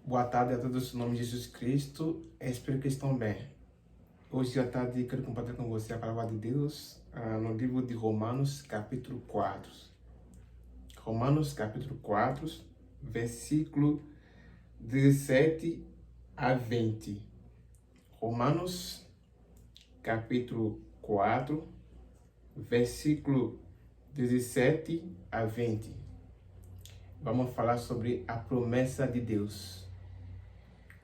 Boa tarde a todos, em nome de Jesus Cristo. Espero que estão bem. Hoje à tarde quero compartilhar com você a palavra de Deus no livro de Romanos, capítulo 4. Romanos, capítulo 4, versículo 17 a 20. Romanos, capítulo 4, versículo 17 a 20. Vamos falar sobre a promessa de Deus.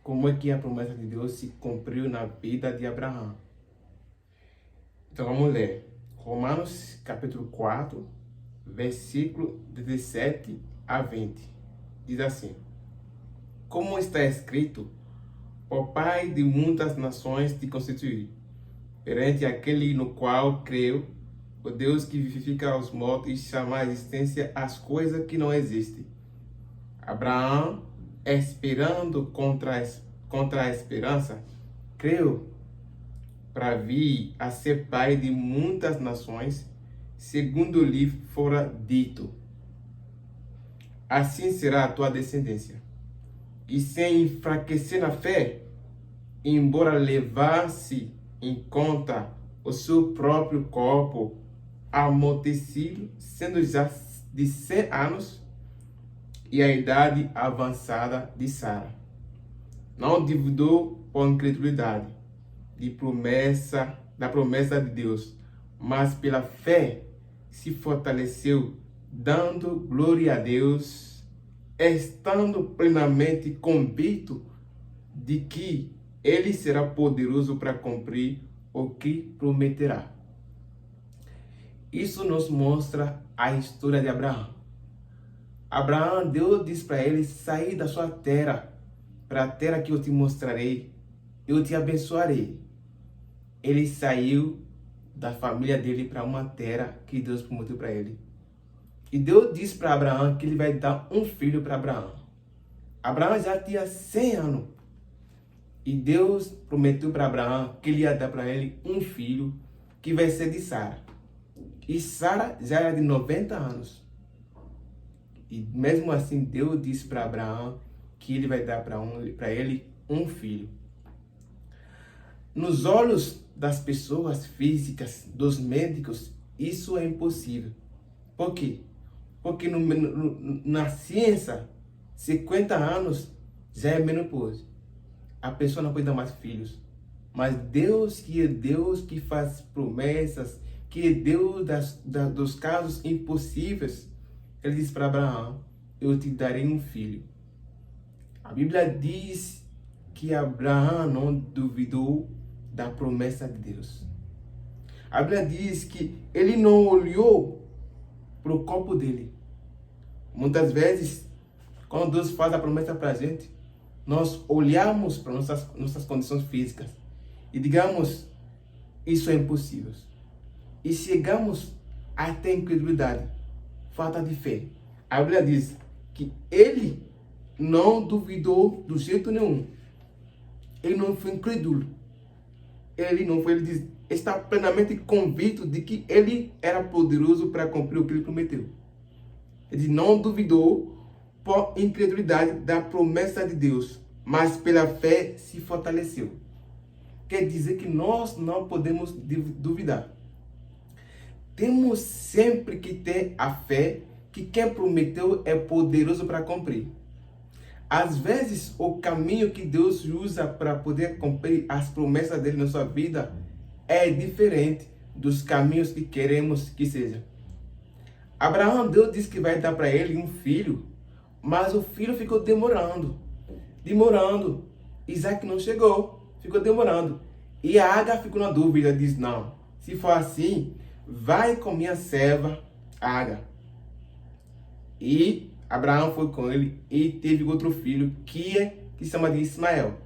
Como é que a promessa de Deus se cumpriu na vida de Abraão? Então vamos ler. Romanos capítulo 4, versículo 17 a 20. Diz assim: Como está escrito, o Pai de muitas nações te constituí, perante aquele no qual creu, o Deus que vivifica os mortos e chama à existência as coisas que não existem. Abraão, esperando contra a esperança, creu para vir a ser pai de muitas nações, segundo lhe fora dito: assim será a tua descendência. E sem enfraquecer na fé, embora levasse em conta o seu próprio corpo amortecido, sendo já de 100 anos, e a idade avançada de Sara, não duvidou por incredulidade da promessa de Deus, mas pela fé se fortaleceu, dando glória a Deus, estando plenamente convicto de que Ele será poderoso para cumprir o que prometerá. Isso nos mostra a história de Abraão. Abraão, Deus disse para ele sair da sua terra, para a terra que eu te mostrarei, eu te abençoarei. Ele saiu da família dele para uma terra que Deus prometeu para ele. E Deus disse para Abraão que ele vai dar um filho para Abraão. Abraão já tinha 100 anos. E Deus prometeu para Abraão que ele ia dar para ele um filho que vai ser de Sara. E Sara já era de 90 anos. E mesmo assim, Deus disse para Abraão que ele vai dar para ele um filho. Nos olhos das pessoas físicas, dos médicos, isso é impossível. Por quê? Porque na ciência, 50 anos já é menopausa. A pessoa não pode dar mais filhos. Mas Deus, que é Deus que faz promessas, que é Deus dos casos impossíveis, Ele disse para Abraão: eu te darei um filho. A Bíblia diz que Abraão não duvidou da promessa de Deus. A Bíblia diz que ele não olhou para o corpo dele. Muitas vezes, quando Deus faz a promessa para a gente, nós olhamos para nossas condições físicas e digamos: isso é impossível. E chegamos até a incredulidade, falta de fé. A Bíblia diz que ele não duvidou do jeito nenhum. Ele não foi incrédulo. Ele diz, está plenamente convicto de que ele era poderoso para cumprir o que ele prometeu. Ele não duvidou por incredulidade da promessa de Deus, mas pela fé se fortaleceu. Quer dizer que nós não podemos duvidar. Temos sempre que ter a fé que quem prometeu é poderoso para cumprir. Às vezes, o caminho que Deus usa para poder cumprir as promessas dele na sua vida é diferente dos caminhos que queremos que seja. Abraão, Deus disse que vai dar para ele um filho, mas o filho ficou demorando. Isaac não chegou, ficou demorando. E a Agar ficou na dúvida, diz: não, se for assim, vai com minha serva Agar. E Abraão foi com ele e teve outro filho que se chama de Ismael.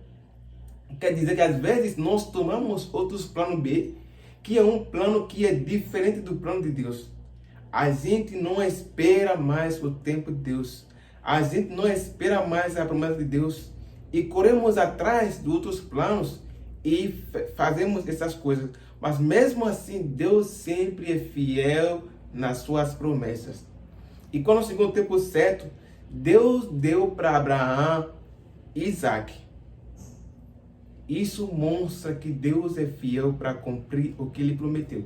Quer dizer que às vezes nós tomamos outros planos B, que é um plano que é diferente do plano de Deus. A gente não espera mais o tempo de Deus. A gente não espera mais a promessa de Deus. E corremos atrás de outros planos e fazemos essas coisas. Mas mesmo assim, Deus sempre é fiel nas suas promessas. E quando chegou o tempo certo, Deus deu para Abraão Isaac. Isso mostra que Deus é fiel para cumprir o que Ele prometeu.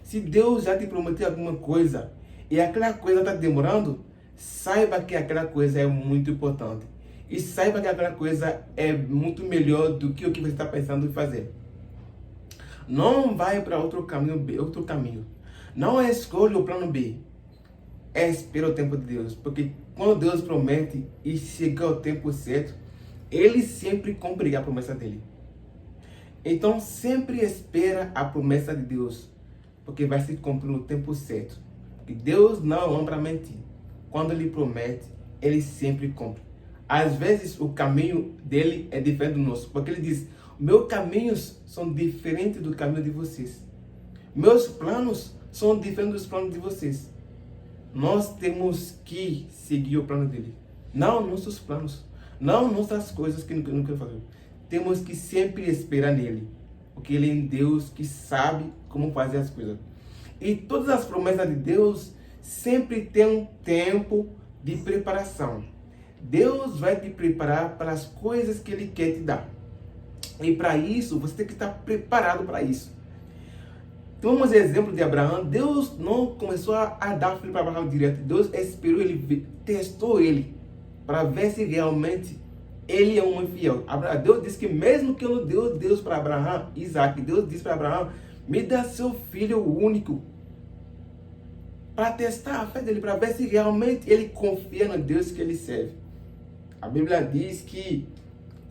Se Deus já te prometeu alguma coisa e aquela coisa está demorando, saiba que aquela coisa é muito importante. E saiba que aquela coisa é muito melhor do que o que você está pensando em fazer. Não vai para outro caminho B, outro caminho. Não escolha o plano B. Espera o tempo de Deus. Porque quando Deus promete e chega o tempo certo, Ele sempre cumpre a promessa dele. Então sempre espera a promessa de Deus. Porque vai se cumprir no tempo certo. Porque Deus não ama para mentir. Quando Ele promete, Ele sempre cumpre. Às vezes o caminho dele é diferente do nosso. Porque Ele diz, meus caminhos são diferentes do caminho de vocês. Meus planos são diferentes dos planos de vocês. Nós temos que seguir o plano dele. Não nossos planos. Não nossas coisas que não queremos fazer. Temos que sempre esperar nele. Porque ele é um Deus que sabe como fazer as coisas. E todas as promessas de Deus sempre tem um tempo de preparação. Deus vai te preparar para as coisas que Ele quer te dar. E para isso, você tem que estar preparado para isso. Tomamos o exemplo de Abraão. Deus não começou a dar filho para Abraão direto. Deus esperou ele, testou ele, para ver se realmente ele é um homem fiel. Deus disse que mesmo que não deu Deus para Abraão, Isaac, Deus disse para Abraão, me dá seu filho único. Para testar a fé dele, para ver se realmente ele confia no Deus que ele serve. A Bíblia diz que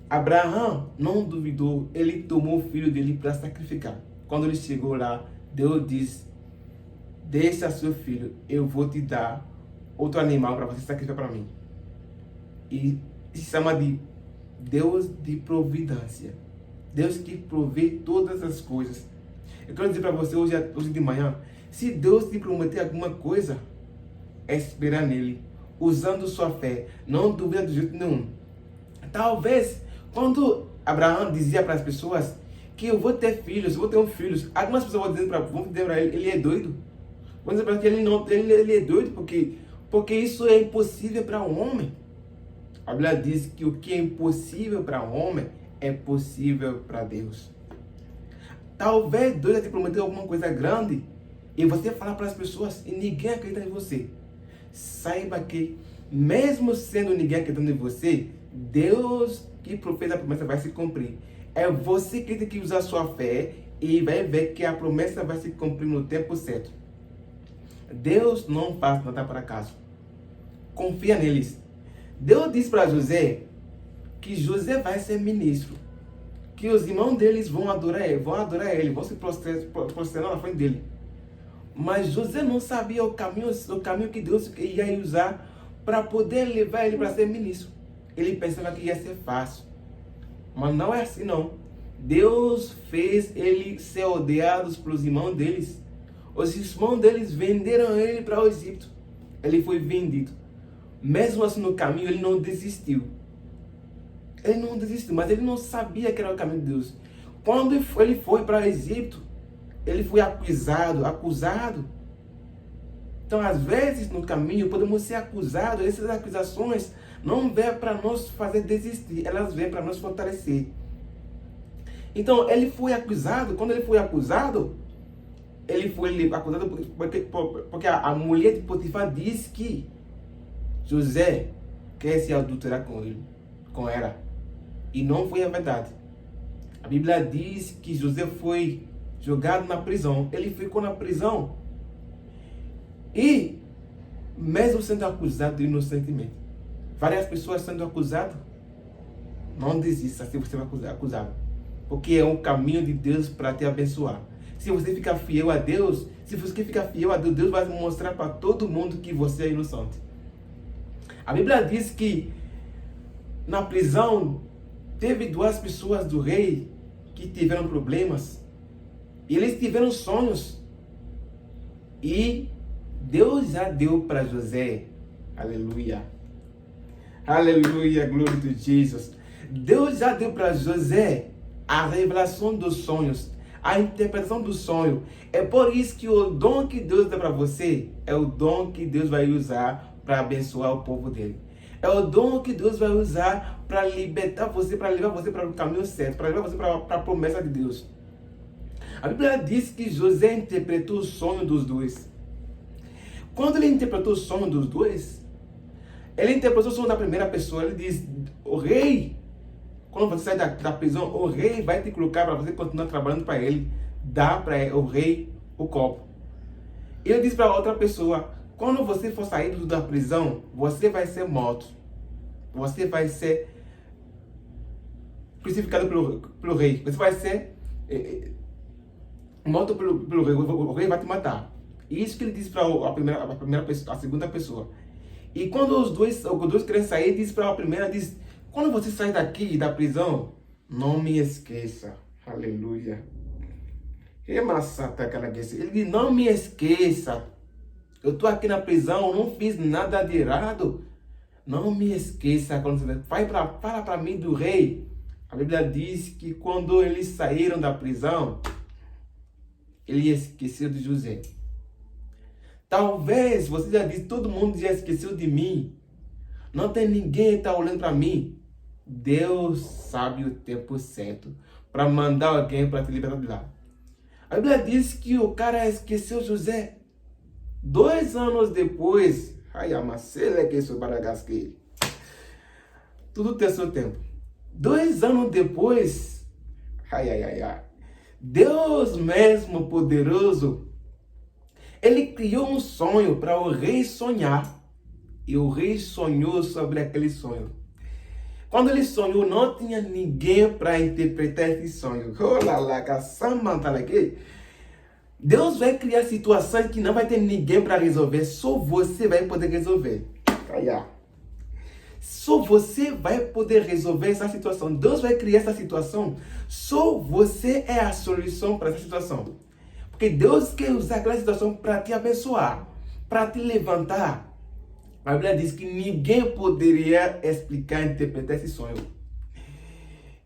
Abraão não duvidou, ele tomou o filho dele para sacrificar. Quando ele chegou lá, Deus disse, deixa seu filho, eu vou te dar outro animal para você sacrificar para mim. E se chama de Deus de providência. Deus que provê todas as coisas. Eu quero dizer para você hoje de manhã, se Deus te prometer alguma coisa, espera nele, usando sua fé, não duvida de jeito nenhum. Talvez, quando Abraão dizia para as pessoas que eu vou ter filhos, eu vou ter filhos, algumas pessoas vão dizer para ele, ele é doido. Vão dizer para ele que ele é doido, porque isso é impossível para um homem. A Bíblia diz que o que é impossível para um homem é possível para Deus. Talvez Deus te prometeu alguma coisa grande e você fala para as pessoas e ninguém acredita em você. Saiba que, mesmo sendo ninguém acreditando em você, Deus que fez a promessa vai se cumprir. É você que tem que usar sua fé e vai ver que a promessa vai se cumprir no tempo certo. Deus não faz nada por acaso. Confia neles. Deus disse para José que José vai ser ministro. Que os irmãos deles vão adorar ele, vão se prostrar na frente dele. Mas José não sabia o caminho que Deus ia usar para poder levar ele para ser ministro. Ele pensava que ia ser fácil. Mas não é assim não. Deus fez ele ser odiado pelos irmãos deles. Os irmãos deles venderam ele para o Egito. Ele foi vendido. Mesmo assim no caminho ele não desistiu. Ele não desistiu, mas ele não sabia que era o caminho de Deus. Quando ele foi para o Egito, ele foi acusado. Então, às vezes, no caminho, podemos ser acusados. Essas acusações não vêm para nos fazer desistir, elas vêm para nos fortalecer. Então, ele foi acusado. Quando ele foi acusado porque a mulher de Potifar disse que José quer se adulterar com ela. E não foi a verdade. A Bíblia diz que José foi jogado na prisão. Ele ficou na prisão. E mesmo sendo acusado inocentemente. Várias pessoas sendo acusadas. Não desista se você vai acusado. Porque é um caminho de Deus para te abençoar. Se você ficar fiel a Deus, Deus vai mostrar para todo mundo que você é inocente. A Bíblia diz que na prisão teve duas pessoas do rei que tiveram problemas. E eles tiveram sonhos. E Deus já deu para José. Aleluia. Aleluia, glória a Jesus. Deus já deu para José a revelação dos sonhos, a interpretação do sonho. É por isso que o dom que Deus dá para você é o dom que Deus vai usar para abençoar o povo dele. É o dom que Deus vai usar para libertar você, para levar você para o caminho certo, para levar você para a promessa de Deus. A Bíblia diz que José interpretou o sonho dos dois. Quando ele interpretou o sonho dos dois, ele interpretou o sonho da primeira pessoa. Ele diz: o rei, quando você sai da prisão, o rei vai te colocar para você continuar trabalhando para ele. Dá para o rei o copo. Ele diz para outra pessoa: quando você for sair da prisão, você vai ser morto. Você vai ser crucificado pelo rei. Você vai ser morto pelo rei. O rei vai te matar. Isso que ele diz para a primeira pessoa, a segunda pessoa. E quando os dois querem sair, diz para a primeira, diz: quando você sair daqui da prisão, não me esqueça. Aleluia. Ele diz: não me esqueça. Eu estou aqui na prisão, não fiz nada de errado. Não me esqueça. Quando você fala para mim do rei. A Bíblia diz que quando eles saíram da prisão, ele esqueceu de José. Talvez você já disse: todo mundo já esqueceu de mim. Não tem ninguém que está olhando para mim. Deus sabe o tempo certo para mandar alguém para te libertar de lá. A Bíblia diz que o cara esqueceu José. 2 anos depois, tudo tem seu tempo. 2 anos depois, Deus mesmo poderoso, ele criou um sonho para o rei sonhar. E o rei sonhou sobre aquele sonho. Quando ele sonhou, não tinha ninguém para interpretar esse sonho. Deus vai criar situações que não vai ter ninguém para resolver. Só você vai poder resolver. Só você vai poder resolver essa situação. Deus vai criar essa situação. Só você é a solução para essa situação. Porque Deus quer usar aquela situação para te abençoar, para te levantar. A Bíblia diz que ninguém poderia explicar, interpretar esse sonho.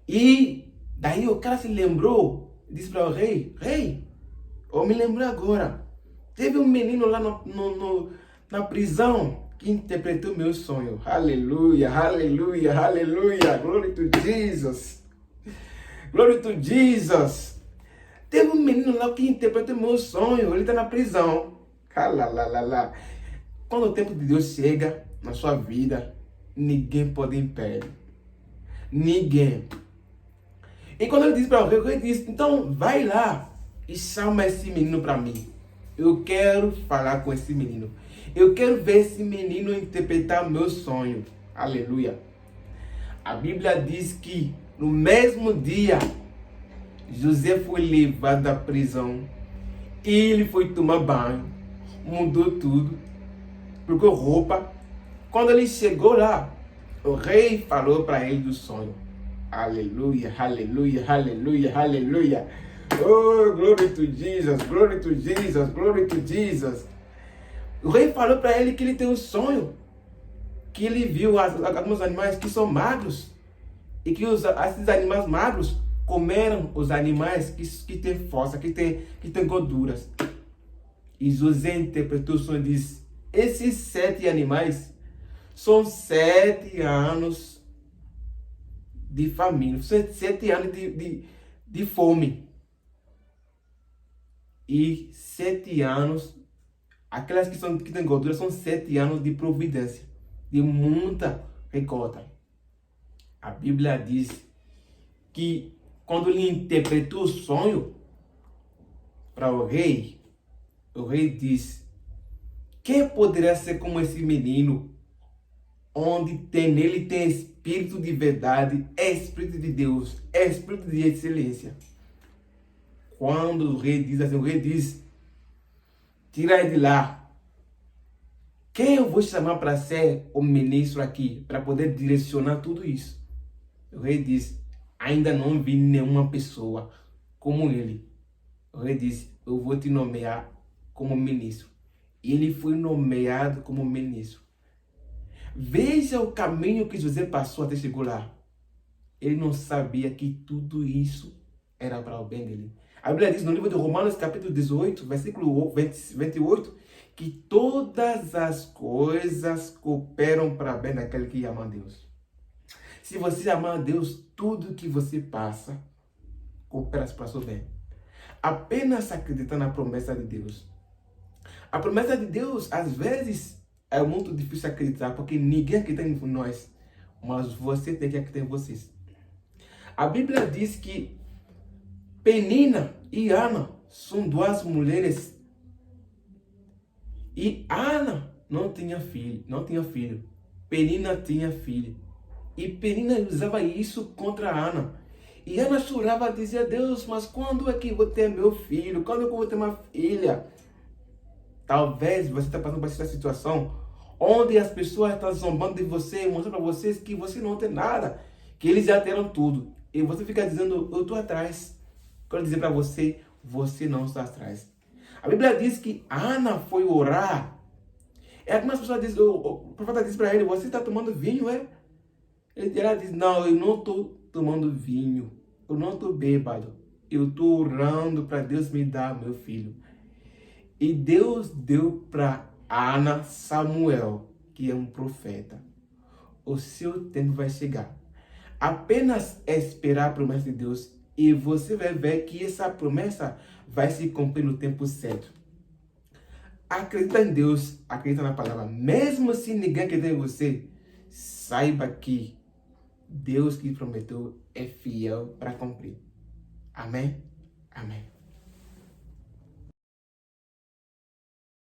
E daí o cara se lembrou, disse para o rei: rei, eu me lembro agora. Teve um menino lá na prisão que interpretou meu sonho. Aleluia, aleluia, aleluia. Glory to Jesus. Glory to Jesus. Teve um menino lá que interpretou meu sonho. Ele está na prisão. Quando o tempo de Deus chega na sua vida, ninguém pode impedir. Ninguém. E quando ele disse para o rei, o rei disse: então vai lá e chama esse menino para mim. Eu quero falar com esse menino. Eu quero ver esse menino interpretar meu sonho. Aleluia. A Bíblia diz que no mesmo dia, José foi levado da prisão. E ele foi tomar banho. Mudou tudo. Colocou roupa. Quando ele chegou lá, o rei falou para ele do sonho. Aleluia, aleluia, aleluia, aleluia. Oh, glory to Jesus, glory to Jesus, glory to Jesus. O rei falou para ele que ele tem um sonho. Que ele viu alguns animais que são magros. E que esses animais magros comeram os animais que têm força, que têm gorduras. E José interpretou o sonho e disse: esses 7 animais são 7 anos de família, 7 anos de fome. E 7 anos, aquelas que têm gordura, são 7 anos de providência, de muita recolta. A Bíblia diz que quando ele interpretou o sonho para o rei diz: quem poderá ser como esse menino, onde nele tem espírito de verdade, espírito de Deus, espírito de excelência. Quando o rei diz assim, o rei diz: tira ele de lá. Quem eu vou chamar para ser o ministro aqui, para poder direcionar tudo isso? O rei diz: ainda não vi nenhuma pessoa como ele. O rei disse: eu vou te nomear como ministro. E ele foi nomeado como ministro. Veja o caminho que José passou até chegar lá. Ele não sabia que tudo isso era para o bem dele. A Bíblia diz no livro de Romanos, capítulo 18, versículo 28, que todas as coisas cooperam para bem daquele que ama a Deus. Se você amar a Deus, tudo que você passa coopera para o seu bem. Apenas acreditar na promessa de Deus. A promessa de Deus, às vezes, é muito difícil acreditar, porque ninguém acredita em nós, mas você tem que acreditar em vocês. A Bíblia diz que Penina e Ana são duas mulheres. E Ana não tinha filho. Penina tinha filho. E Penina usava isso contra Ana. E Ana chorava e dizia: Deus, mas quando é que eu vou ter meu filho? Quando é que eu vou ter uma filha? Talvez você está passando por essa situação onde as pessoas estão zombando de você, mostrando para vocês que você não tem nada, que eles já terão tudo. E você fica dizendo: eu estou atrás. Quero dizer para você, você não está atrás. A Bíblia diz que Ana foi orar. E algumas pessoas dizem, o profeta diz para ele: você está tomando vinho, é? Ela diz: não, eu não estou tomando vinho. Eu não estou bêbado. Eu estou orando para Deus me dar meu filho. E Deus deu para Ana Samuel, que é um profeta. O seu tempo vai chegar. Apenas esperar a promessa de Deus e você vai ver que essa promessa vai se cumprir no tempo certo. Acredita em Deus, acredita na palavra. Mesmo se ninguém acredita em você, saiba que Deus que prometeu é fiel para cumprir. Amém? Amém.